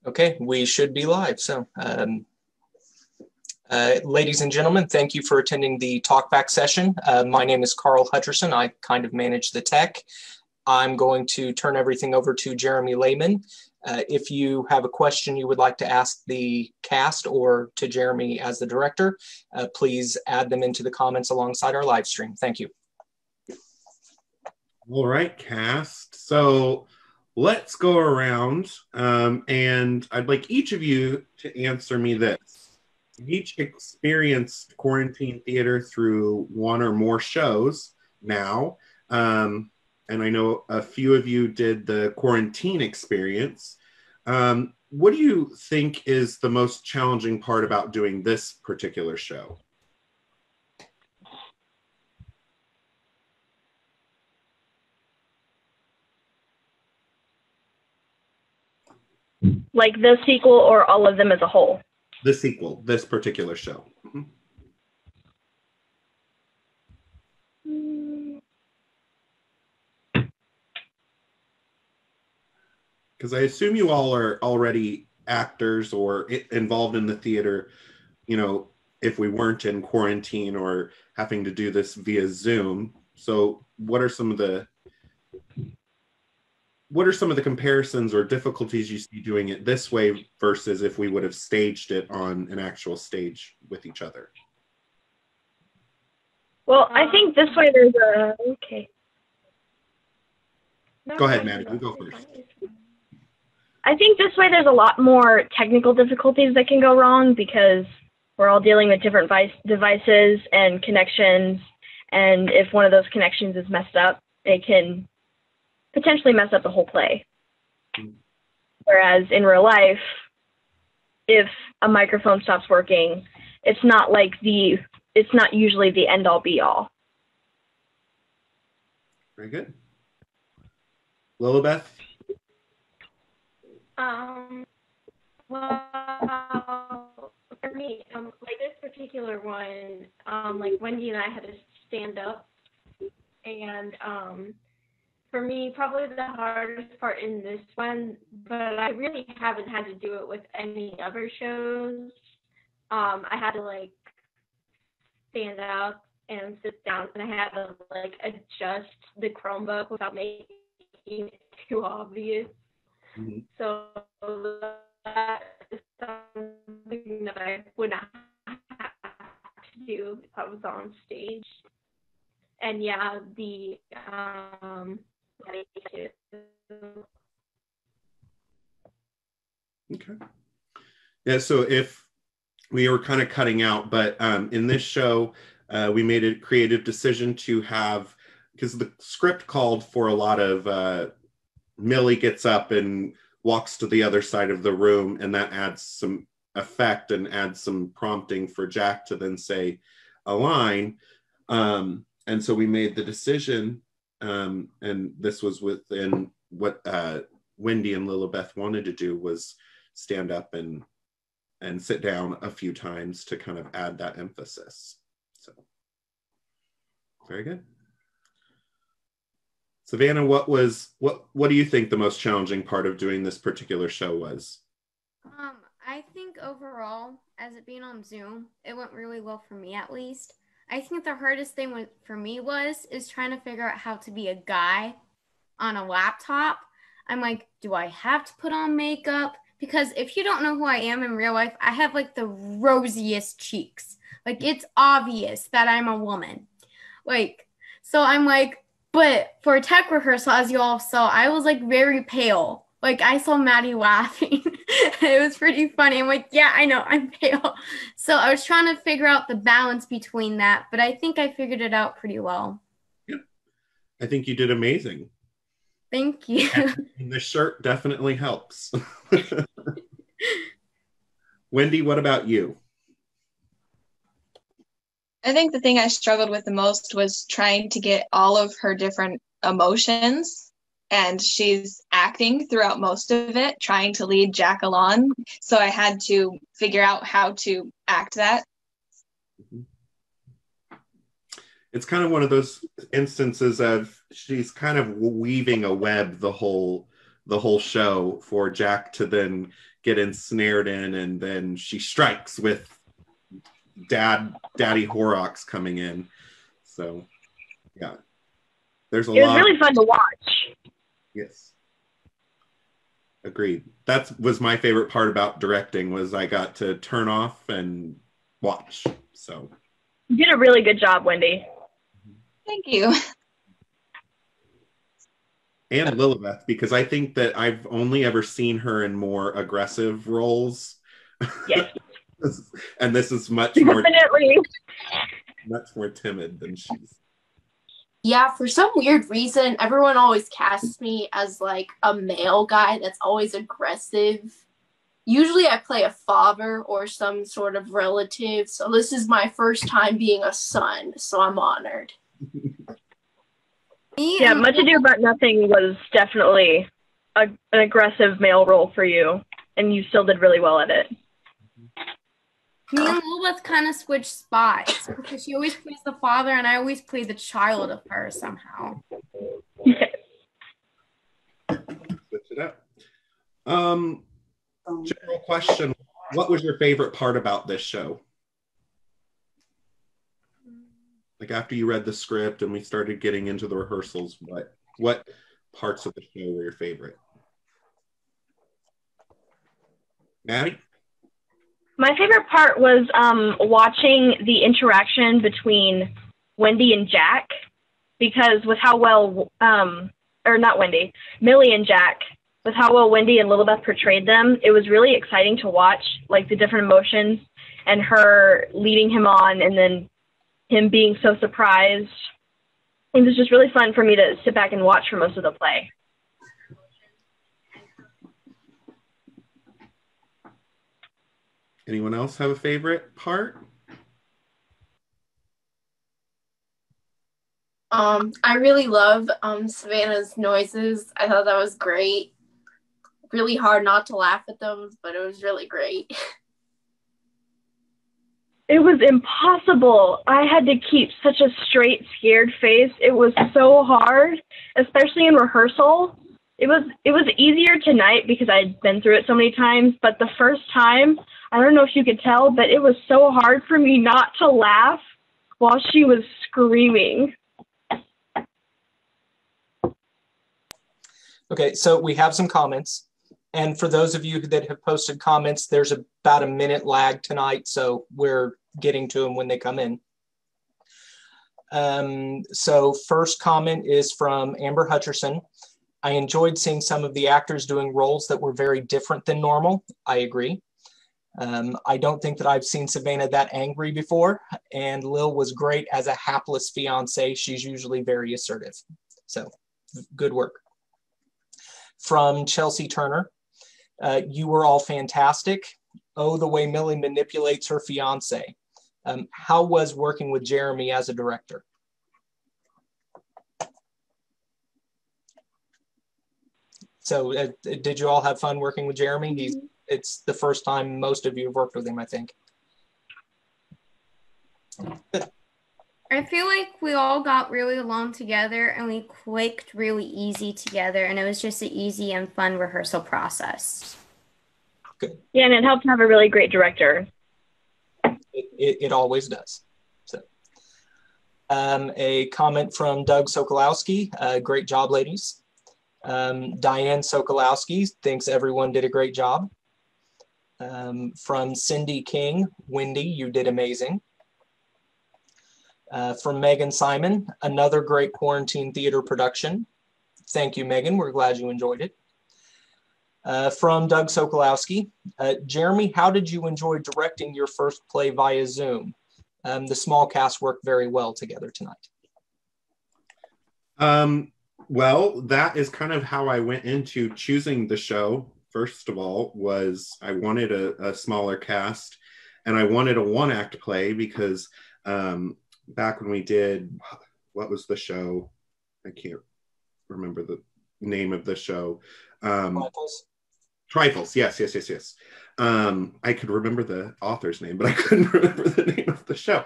Okay, we should be live. Ladies and gentlemen, thank you for attending the talkback session. My name is Carl Hutcherson. I kind of manage the tech. I'm going to turn everything over to Jeremy Lehman. If you have a question you would like to ask the cast or to Jeremy as the director, please add them into the comments alongside our live stream. Thank you. All right, cast. So let's go around and I'd like each of you to answer me this. You've each experienced quarantine theater through one or more shows now. And I know a few of you did the quarantine experience. What do you think is the most challenging part about doing this particular show? Like the sequel or all of them as a whole? The sequel, this particular show. Because I assume you all are already actors or involved in the theater, you know, if we weren't in quarantine or having to do this via Zoom. So what are some of the comparisons or difficulties you see doing it this way versus if we would have staged it on an actual stage with each other? Well, I think this way there's a... Okay. Go ahead, Maddie. You go first. I think this way there's a lot more technical difficulties that can go wrong because we're all dealing with different devices and connections, and if one of those connections is messed up, it can potentially mess up the whole play. Whereas in real life, if a microphone stops working, it's not usually the end all be all. Very good. Lilibeth? Well, for me, like this particular one, like Wendy and I had to stand up, and for me, probably the hardest part in this one, but I really haven't had to do it with any other shows. I had to like stand up and sit down, and I had to like adjust the Chromebook without making it too obvious. Mm-hmm. So that is something that I would not have to do if I was on stage. And yeah, the okay. Yeah, so if we were kind of cutting out, but in this show, we made a creative decision to have, because the script called for a lot of Millie gets up and walks to the other side of the room, and that adds some effect and adds some prompting for Jack to then say a line. And so we made the decision, and this was within what Wendy and Lilibeth wanted to do, was stand up and sit down a few times to kind of add that emphasis. So, very good. Savannah, what do you think the most challenging part of doing this particular show was? I think overall, as it being on Zoom, it went really well for me at least. I think the hardest thing for me is trying to figure out how to be a guy on a laptop. I'm like, do I have to put on makeup? Because if you don't know who I am in real life, I have like the rosiest cheeks. Like it's obvious that I'm a woman. Like, so I'm like, but for a tech rehearsal, as you all saw, I was like very pale. Like I saw Maddie laughing. It was pretty funny. I'm like, yeah, I know, I'm pale. So I was trying to figure out the balance between that, but I think I figured it out pretty well. Yeah, I think you did amazing. Thank you. And the shirt definitely helps. Wendy, what about you? I think the thing I struggled with the most was trying to get all of her different emotions, and she's acting throughout most of it, trying to lead Jack along. So I had to figure out how to act that. It's kind of one of those instances of she's kind of weaving a web the whole show for Jack to then get ensnared in, and then she strikes with Daddy Horrocks coming in. So yeah, there's a lot. It was really fun to watch. Yes, agreed. That was my favorite part about directing, was I got to turn off and watch. So You did a really good job, Wendy. Thank you. and Lilibeth, because I think that I've only ever seen her in more aggressive roles. Yes. And this is much more Definitely. timid than she's. Yeah, for some weird reason, everyone always casts me as like a male guy that's always aggressive. Usually I play a father or some sort of relative, so this is my first time being a son, so I'm honored. Yeah, Much Ado About Nothing was definitely an aggressive male role for you, and you still did really well at it. Me and Lilith kind of switched spots because she always plays the father and I always play the child of her somehow. Switch it up. General question: what was your favorite part about this show? Like, after you read the script and we started getting into the rehearsals, what parts of the show were your favorite? Maddie? My favorite part was watching the interaction between Wendy and Jack, because with how well, or not Wendy, Millie and Jack, with how well Wendy and Lilibeth portrayed them, it was really exciting to watch, like the different emotions and her leading him on and then him being so surprised. It was just really fun for me to sit back and watch for most of the play. Anyone else have a favorite part? I really love Savannah's noises. I thought that was great. Really hard not to laugh at them, but it was really great. It was impossible. I had to keep such a straight, scared face. It was so hard, especially in rehearsal. It was easier tonight because I'd been through it so many times, but the first time, I don't know if you could tell, but it was so hard for me not to laugh while she was screaming. Okay, so we have some comments. And for those of you that have posted comments, there's about a minute lag tonight, so we're getting to them when they come in. So first comment is from Amber Hutcherson. I enjoyed seeing some of the actors doing roles that were very different than normal. I agree. I don't think that I've seen Savannah that angry before, and Lil was great as a hapless fiance. She's usually very assertive. So good work. From Chelsea Turner. You were all fantastic. Oh, the way Millie manipulates her fiance. How was working with Jeremy as a director? So did you all have fun working with Jeremy? It's the first time most of you have worked with him, I think. I feel like we all got really along together and we clicked really easy together, and it was just an easy and fun rehearsal process. Good. Yeah, and it helped to have a really great director. It always does. So, a comment from Doug Sokolowski. Great job, ladies. Diane Sokolowski thinks everyone did a great job. From Cindy King, Wendy, you did amazing. From Megan Simon, another great quarantine theater production. Thank you, Megan. We're glad you enjoyed it. From Doug Sokolowski, Jeremy, how did you enjoy directing your first play via Zoom? The small cast worked very well together tonight. Well, that is kind of how I went into choosing the show. First of all, was I wanted a smaller cast, and I wanted a one-act play because back when we did, what was the show? I can't remember the name of the show. Trifles. Yes. I could remember the author's name, but I couldn't remember the name of the show.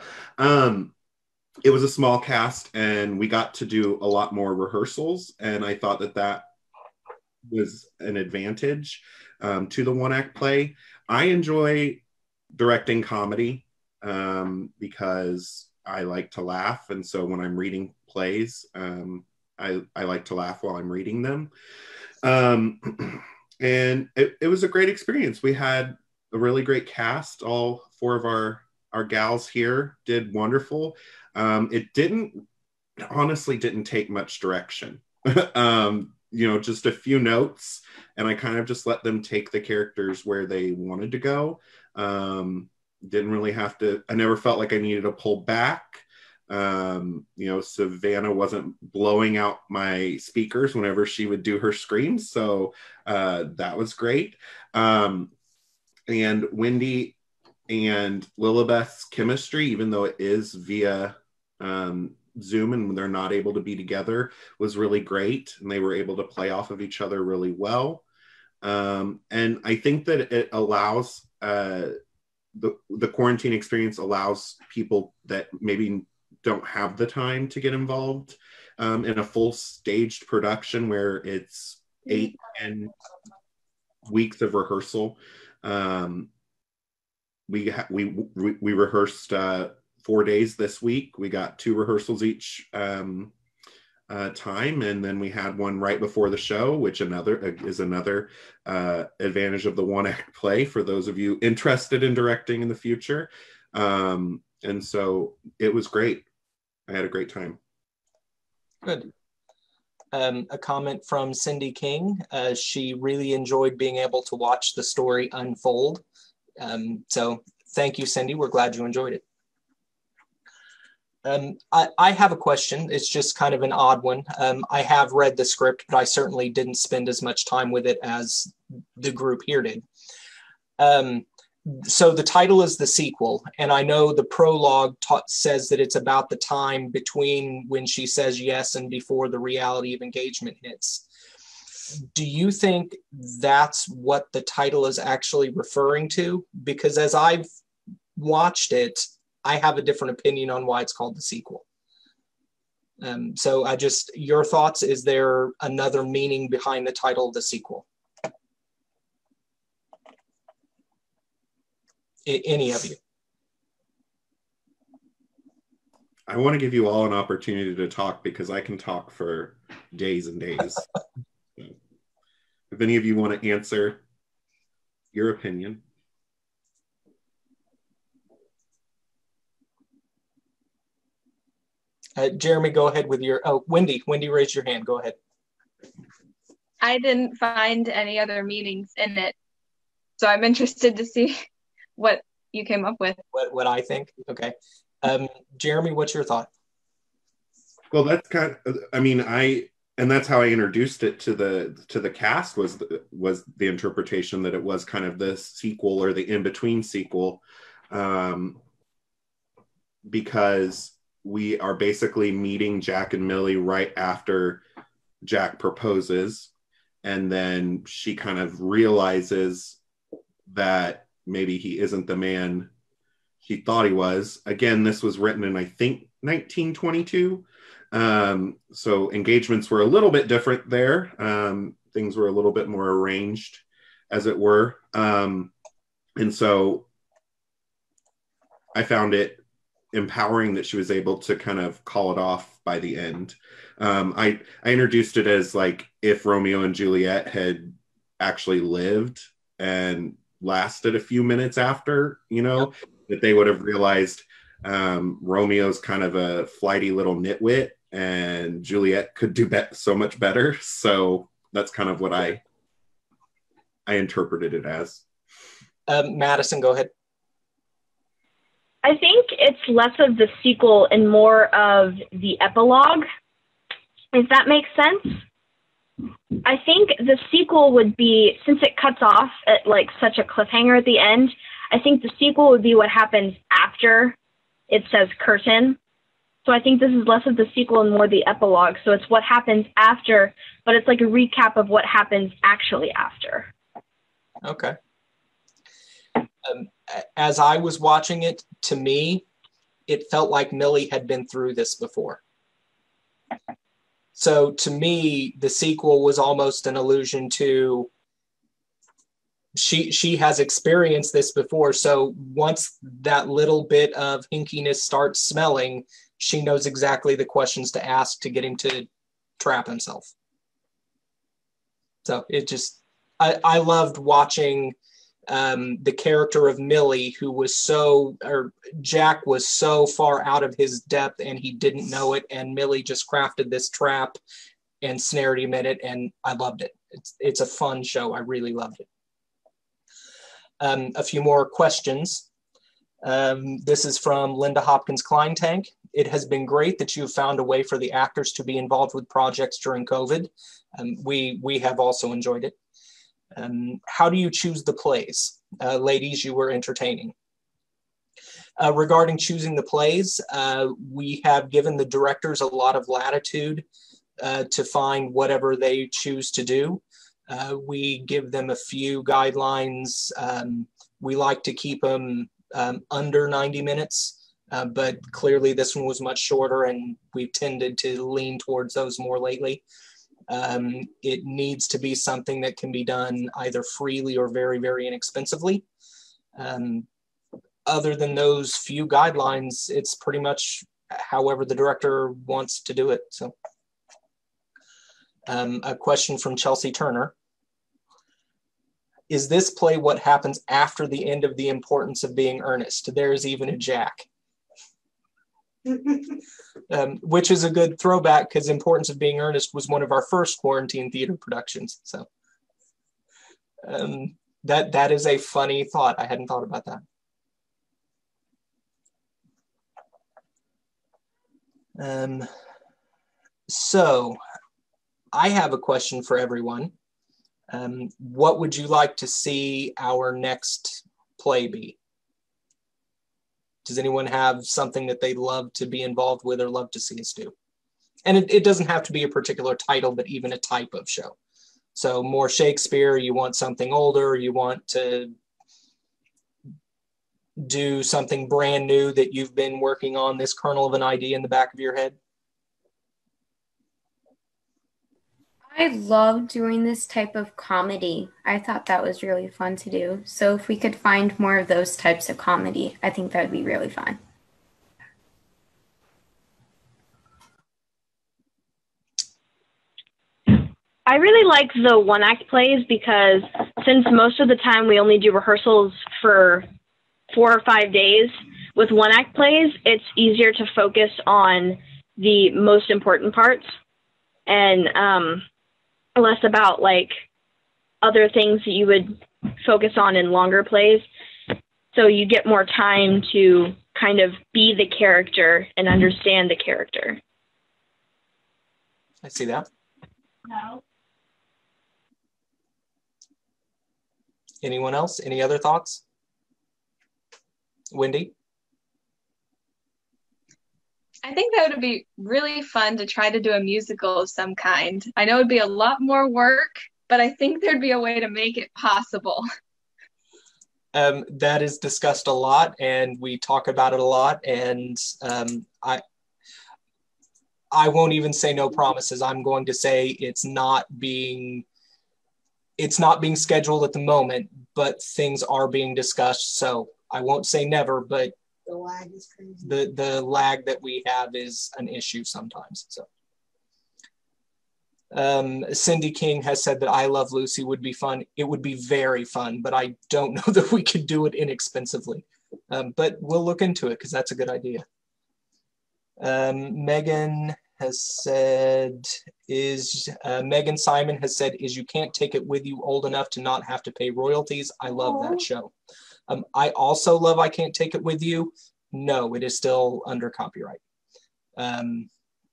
It was a small cast, and we got to do a lot more rehearsals, and I thought that was an advantage to the one act play. I enjoy directing comedy because I like to laugh. And so when I'm reading plays, I like to laugh while I'm reading them. And it was a great experience. We had a really great cast. All four of our gals here did wonderful. It honestly didn't take much direction. Just a few notes, and I kind of just let them take the characters where they wanted to go. Didn't really have to, I never felt like I needed to pull back. Savannah wasn't blowing out my speakers whenever she would do her screams. So that was great. And Wendy and Lilibeth's chemistry, even though it is via Zoom and they're not able to be together, was really great. And they were able to play off of each other really well. And I think that it allows, the quarantine experience allows people that maybe don't have the time to get involved in a full staged production where it's 8 and weeks of rehearsal. We rehearsed 4 days this week. We got 2 rehearsals each time, and then we had one right before the show, which is another advantage of the one act play for those of you interested in directing in the future. And so it was great. I had a great time. Good. A comment from Cindy King. She really enjoyed being able to watch the story unfold. So thank you, Cindy. We're glad you enjoyed it. I have a question. It's just kind of an odd one. I have read the script, but I certainly didn't spend as much time with it as the group here did. So the title is The Sequel, and I know the prologue says that it's about the time between when she says yes and before the reality of engagement hits. Do you think that's what the title is actually referring to? Because as I've watched it, I have a different opinion on why it's called The Sequel. So your thoughts, is there another meaning behind the title, The Sequel? Any of you? I want to give you all an opportunity to talk because I can talk for days and days. If any of you want to answer your opinion. Jeremy, go ahead with your, Wendy raised your hand, go ahead. I didn't find any other meanings in it, so I'm interested to see what you came up with. What I think, okay. Jeremy, what's your thought? Well, that's kind of, and that's how I introduced it to the cast was the interpretation that it was kind of the sequel or the in-between sequel, because we are basically meeting Jack and Millie right after Jack proposes, and then she kind of realizes that maybe he isn't the man she thought he was. Again, this was written in, I think, 1922. So engagements were a little bit different there. Things were a little bit more arranged, as it were. And so I found it empowering that she was able to kind of call it off by the end. I introduced it as like if Romeo and Juliet had actually lived and lasted a few minutes after, that they would have realized Romeo's kind of a flighty little nitwit and Juliet could do so much better. So that's kind of what I interpreted it as. Madison, go ahead. I think it's less of the sequel and more of the epilogue, if that makes sense. I think the sequel would be, since it cuts off at like such a cliffhanger at the end, I think the sequel would be what happens after it says curtain. So I think this is less of the sequel and more the epilogue. So it's what happens after, but it's like a recap of what happens actually after. Okay. As I was watching it, to me, it felt like Millie had been through this before. So to me, the sequel was almost an allusion to she has experienced this before. So once that little bit of hinkiness starts smelling, she knows exactly the questions to ask to get him to trap himself. So it just, I loved watching the character of Millie, who was Jack was so far out of his depth and he didn't know it. And Millie just crafted this trap and snared him in it. And I loved it. It's a fun show. I really loved it. A few more questions. This is from Linda Hopkins Kleintank. It has been great that you've found a way for the actors to be involved with projects during COVID. We have also enjoyed it. How do you choose the plays? Ladies, you were entertaining. Regarding choosing the plays, we have given the directors a lot of latitude to find whatever they choose to do. We give them a few guidelines. We like to keep them under 90 minutes, but clearly this one was much shorter and we've tended to lean towards those more lately. It needs to be something that can be done either freely or very, very inexpensively. Other than those few guidelines, it's pretty much however the director wants to do it. So, a question from Chelsea Turner. Is this play what happens after the end of The Importance of Being Earnest? There's even a Jack. Which is a good throwback because Importance of Being Earnest was one of our first quarantine theater productions. So that is a funny thought. I hadn't thought about that. So I have a question for everyone. What would you like to see our next play be? Does anyone have something that they'd love to be involved with or love to see us do? And it doesn't have to be a particular title, but even a type of show. So more Shakespeare, you want something older, you want to do something brand new that you've been working on, this kernel of an idea in the back of your head? I love doing this type of comedy. I thought that was really fun to do. So if we could find more of those types of comedy, I think that would be really fun. I really like the one-act plays because since most of the time we only do rehearsals for 4 or 5 days, with one-act plays, it's easier to focus on the most important parts and less about like other things that you would focus on in longer plays. So you get more time to kind of be the character and understand the character. I see that. No. Anyone else? Any other thoughts? Wendy? I think that would be really fun to try to do a musical of some kind. I know it'd be a lot more work, but I think there'd be a way to make it possible. That is discussed a lot and we talk about it a lot, and I won't even say no promises. I'm going to say it's not being scheduled at the moment, but things are being discussed. So I won't say never, but the lag is crazy. The lag that we have is an issue sometimes. So Cindy King has said that I Love Lucy would be fun. It would be very fun, but I don't know that we could do it inexpensively. But we'll look into it because that's a good idea. Megan has said, Megan Simon has said, You Can't Take It With You old enough to not have to pay royalties? I love that show. I also love I Can't Take It With You. No, it is still under copyright. I'm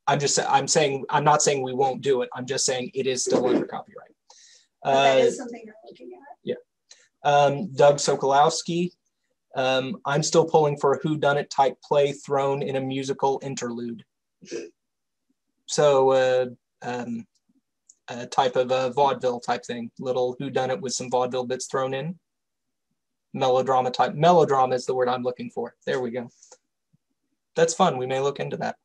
not saying we won't do it. I'm just saying it is still under copyright. That is something you're looking at. Yeah. Doug Sokolowski. I'm still pulling for a whodunit type play thrown in a musical interlude. So a type of a vaudeville type thing, little whodunit with some vaudeville bits thrown in. Melodrama type. Melodrama is the word I'm looking for. There we go. That's fun. We may look into that.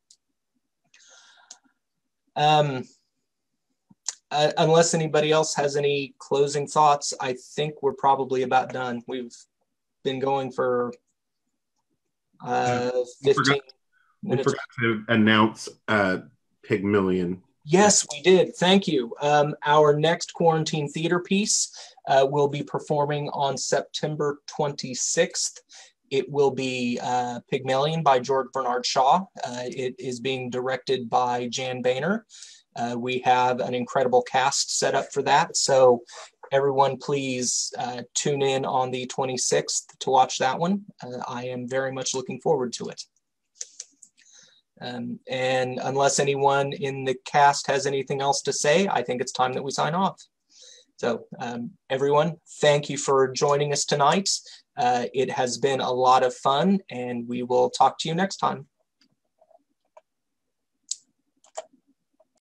Unless anybody else has any closing thoughts, I think we're probably about done. We've been going for 15 we minutes. forgot to announce Pygmalion. Yes, we did. Thank you. Our next quarantine theater piece will be performing on September 26th. It will be Pygmalion by George Bernard Shaw. It is being directed by Jan Boehner. We have an incredible cast set up for that. So everyone please tune in on the 26th to watch that one. I am very much looking forward to it. And unless anyone in the cast has anything else to say, I think it's time that we sign off. So everyone, thank you for joining us tonight. It has been a lot of fun, and we will talk to you next time.